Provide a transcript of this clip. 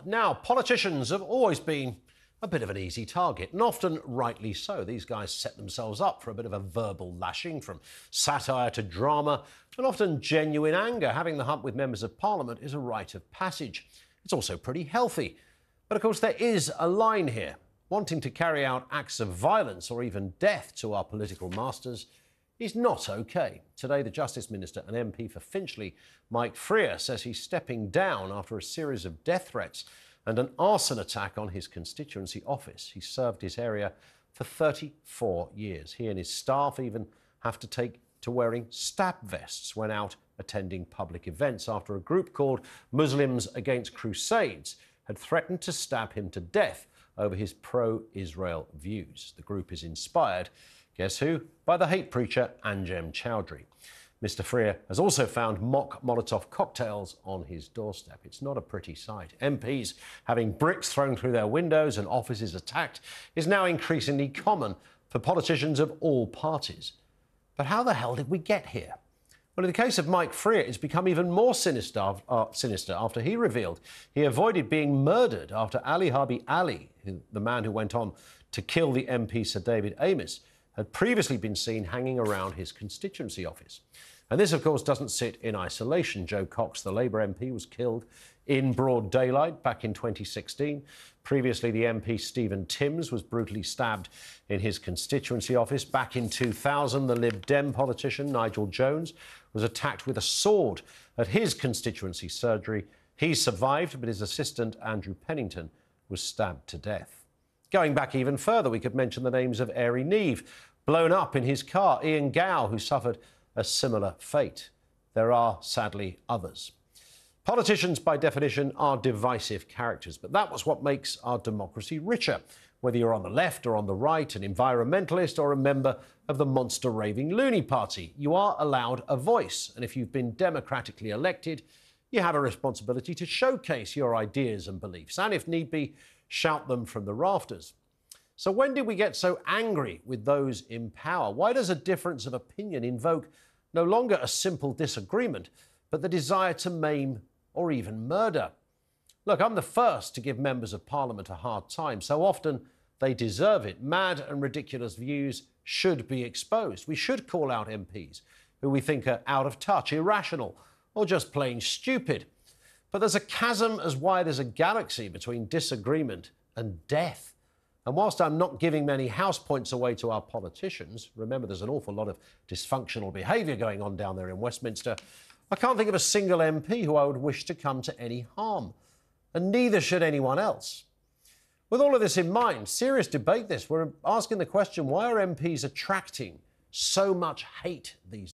Now, politicians have always been a bit of an easy target, and often rightly so. These guys set themselves up for a bit of a verbal lashing, from satire to drama, and often genuine anger. Having the hump with members of Parliament is a rite of passage. It's also pretty healthy. But of course, there is a line here. Wanting to carry out acts of violence or even death to our political masters is not OK. Today, the Justice Minister and MP for Finchley, Mike Freer, says he's stepping down after a series of death threats and an arson attack on his constituency office. He served his area for 34 years. He and his staff even have to take to wearing stab vests when out attending public events after a group called Muslims Against Crusades had threatened to stab him to death over his pro-Israel views. The group is inspired, guess who? By the hate preacher Anjem Choudhury. Mr Freer has also found mock Molotov cocktails on his doorstep. It's not a pretty sight. MPs having bricks thrown through their windows and offices attacked is now increasingly common for politicians of all parties. But how the hell did we get here? Well, in the case of Mike Freer, it's become even more sinister after he revealed he avoided being murdered after Ali Harbi Ali, the man who went on to kill the MP Sir David Amess, had previously been seen hanging around his constituency office. And this, of course, doesn't sit in isolation. Joe Cox, the Labour MP, was killed in broad daylight back in 2016. Previously, the MP Stephen Timms was brutally stabbed in his constituency office. Back in 2000, the Lib Dem politician Nigel Jones was attacked with a sword at his constituency surgery. He survived, but his assistant, Andrew Pennington, was stabbed to death. Going back even further, we could mention the names of Airy Neve, blown up in his car, Ian Gow, who suffered a similar fate. There are, sadly, others. Politicians, by definition, are divisive characters, but that was what makes our democracy richer. Whether you're on the left or on the right, an environmentalist or a member of the monster-raving loony party, you are allowed a voice. And if you've been democratically elected, you have a responsibility to showcase your ideas and beliefs, and if need be, shout them from the rafters. So when did we get so angry with those in power? Why does a difference of opinion invoke no longer a simple disagreement, but the desire to maim or even murder? Look, I'm the first to give members of Parliament a hard time. So often they deserve it. Mad and ridiculous views should be exposed. We should call out MPs who we think are out of touch, irrational, or just plain stupid. But there's a chasm as wide as a galaxy between disagreement and death. And whilst I'm not giving many house points away to our politicians, remember there's an awful lot of dysfunctional behaviour going on down there in Westminster, I can't think of a single MP who I would wish to come to any harm. And neither should anyone else. With all of this in mind, serious debate this. We're asking the question, why are MPs attracting so much hate these days?